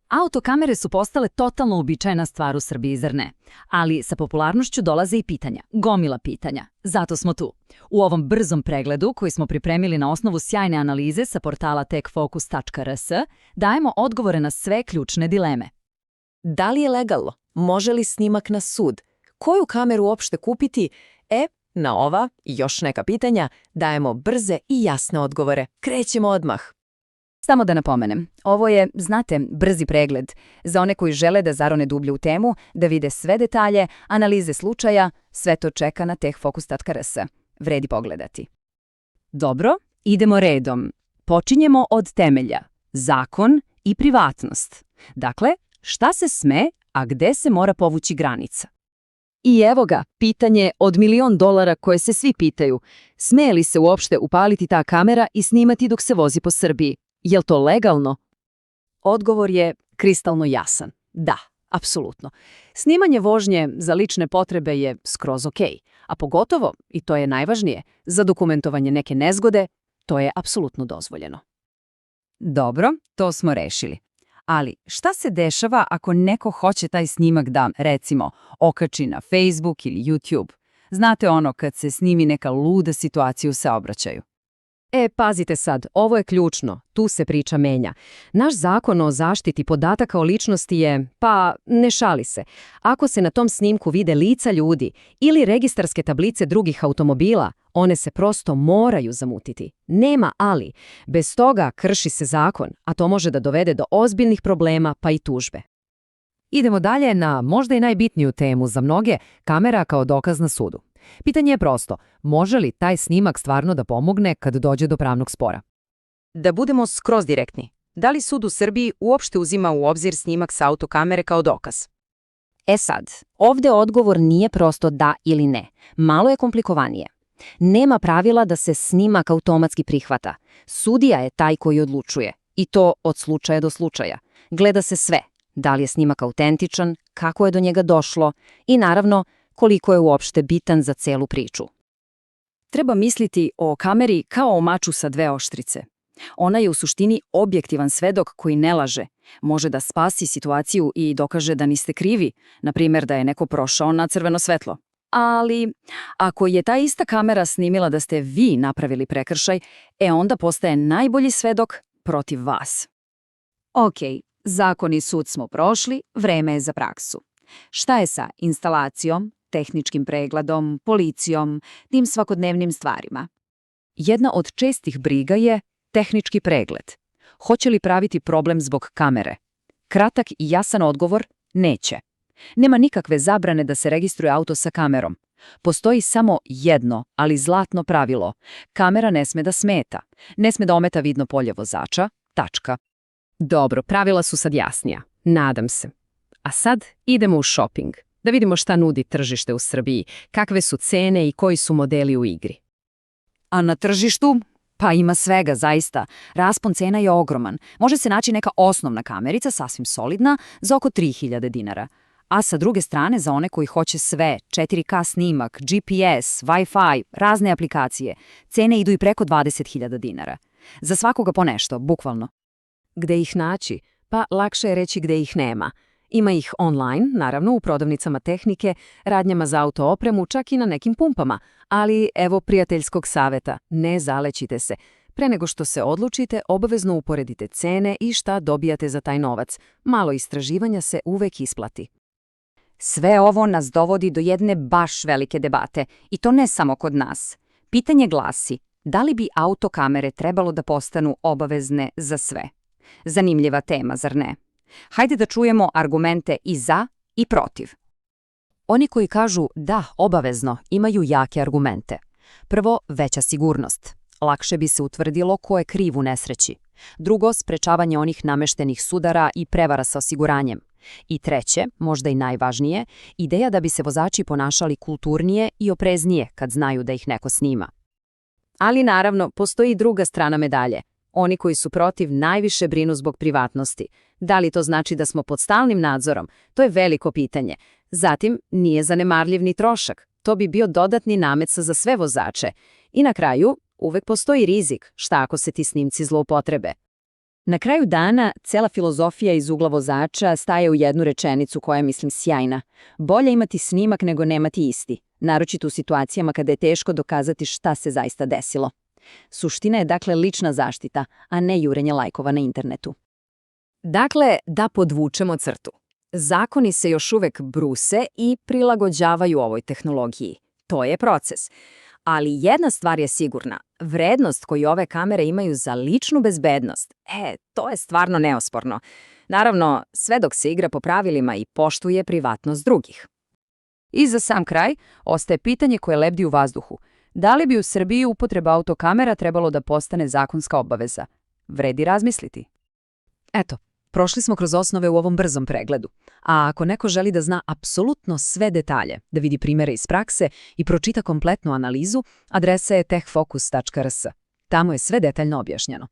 Autokamere su postale totalno uobičajena stvar u Srbiji, zar ne? Ali sa popularnošću dolaze i pitanja, gomila pitanja. Zato smo tu. U ovom brzom pregledu, koji smo pripremili na osnovu sjajne analize sa portala techfocus.rs, dajemo odgovore na sve ključne dileme. Da li je legalno? Može li snimak na sud? Koju kameru uopšte kupiti? Na ova i još neka pitanja dajemo brze i jasne odgovore. Krećemo odmah. Samo da napomenem, ovo je, znate, brzi pregled. Za one koji žele da zarone dublje u temu, da vide sve detalje, analize slučaja, sve to čeka na techfocus.rs. Vredi pogledati. Dobro, idemo redom. Počinjemo od temelja. Zakon i privatnost. Dakle, šta se sme, a gde se mora povući granica? I evo ga, pitanje od $1.000.000 koje se svi pitaju. Sme li se uopšte upaliti ta kamera i snimati dok se vozi po Srbiji? Je li to legalno? Odgovor je kristalno jasan. Da, apsolutno. Snimanje vožnje za lične potrebe je skroz okej, a pogotovo, i to je najvažnije, za dokumentovanje neke nezgode, to je apsolutno dozvoljeno. Dobro, to smo rešili. Ali šta se dešava ako neko hoće taj snimak da, recimo, okači na Facebook ili YouTube? Znate ono kad se snimi neka luda situacija u saobraćaju. Pazite sad, ovo je ključno, tu se priča menja. Naš zakon o zaštiti podataka o ličnosti je, ne šali se. Ako se na tom snimku vide lica ljudi ili registarske tablice drugih automobila, one se prosto moraju zamutiti. Nema ali. Bez toga krši se zakon, a to može da dovede do ozbiljnih problema pa i tužbe. Idemo dalje na možda i najbitniju temu za mnoge, kamera kao dokaz na sudu. Pitanje je prosto, može li taj snimak stvarno da pomogne kad dođe do pravnog spora? Da budemo skroz direktni, da li sud u Srbiji uopšte uzima u obzir snimak sa autokamere kao dokaz? Sad, ovde odgovor nije prosto da ili ne. Malo je komplikovanije. Nema pravila da se snimak automatski prihvata. Sudija je taj koji odlučuje. I to od slučaja do slučaja. Gleda se sve. Da li je snimak autentičan, kako je do njega došlo i naravno koliko je uopšte bitan za celu priču. Treba misliti o kameri kao o maču sa dve oštrice. Ona je u suštini objektivan svedok koji ne laže. Može da spasi situaciju i dokaže da niste krivi, na primjer da je neko prošao na crveno svetlo. Ali ako je ta ista kamera snimila da ste vi napravili prekršaj, onda postaje najbolji svedok protiv vas. Zakon i sud smo prošli, vreme je za praksu. Šta je sa instalacijom, tehničkim pregledom, policijom, tim svakodnevnim stvarima? Jedna od čestih briga je tehnički pregled. Hoće li praviti problem zbog kamere? Kratak i jasan odgovor – neće. Nema nikakve zabrane da se registruje auto sa kamerom. Postoji samo jedno, ali zlatno pravilo. Kamera ne sme da smeta. Ne sme da ometa vidno polje vozača. Tačka. Dobro, pravila su sad jasnija. Nadam se. A sad idemo u shopping. Da vidimo šta nudi tržište u Srbiji, kakve su cene i koji su modeli u igri. A na tržištu? Ima svega, zaista. Raspon cena je ogroman. Može se naći neka osnovna kamerica, sasvim solidna, za oko 3.000 dinara. A sa druge strane, za one koji hoće sve, 4K snimak, GPS, Wi-Fi, razne aplikacije, cene idu i preko 20.000 dinara. Za svakoga po nešto, bukvalno. Gde ih naći? Lakše je reći gde ih nema. Ima ih online, naravno u prodavnicama tehnike, radnjama za auto opremu, čak i na nekim pumpama. Ali evo prijateljskog saveta, ne zalećite se. Pre nego što se odlučite, obavezno uporedite cene i šta dobijate za taj novac. Malo istraživanja se uvek isplati. Sve ovo nas dovodi do jedne baš velike debate, i to ne samo kod nas. Pitanje glasi, da li bi autokamere trebalo da postanu obavezne za sve? Zanimljiva tema, zar ne? Hajde da čujemo argumente i za i protiv. Oni koji kažu da, obavezno, imaju jake argumente. Prvo, veća sigurnost. Lakše bi se utvrdilo ko je kriv u nesreći. Drugo, sprečavanje onih nameštenih sudara i prevara sa osiguranjem. I treće, možda i najvažnije, ideja da bi se vozači ponašali kulturnije i opreznije kad znaju da ih neko snima. Ali naravno, postoji i druga strana medalje. Oni koji su protiv najviše brinu zbog privatnosti. Da li to znači da smo pod stalnim nadzorom? To je veliko pitanje. Zatim, nije zanemarljiv ni trošak. To bi bio dodatni namet za sve vozače. I na kraju, uvek postoji rizik šta ako se ti snimci zloupotrebe. Na kraju dana, cela filozofija iz ugla vozača staje u jednu rečenicu koja je, mislim, sjajna. Bolje imati snimak nego nemati isti, naročito u situacijama kada je teško dokazati šta se zaista desilo. Suština je dakle lična zaštita, a ne jurenje lajkova na internetu. Dakle, da podvučemo crtu. Zakoni se još uvek bruse i prilagođavaju ovoj tehnologiji. To je proces. Ali jedna stvar je sigurna. Vrednost koju ove kamere imaju za ličnu bezbednost, to je stvarno neosporno. Naravno, sve dok se igra po pravilima i poštuje privatnost drugih. I za sam kraj, ostaje pitanje koje lebdi u vazduhu. Da li bi u Srbiji upotreba autokamera trebalo da postane zakonska obaveza? Vredi razmisliti. Eto, prošli smo kroz osnove u ovom brzom pregledu. A ako neko želi da zna apsolutno sve detalje, da vidi primere iz prakse i pročita kompletnu analizu, adresa je techfocus.rs. Tamo je sve detaljno objašnjeno.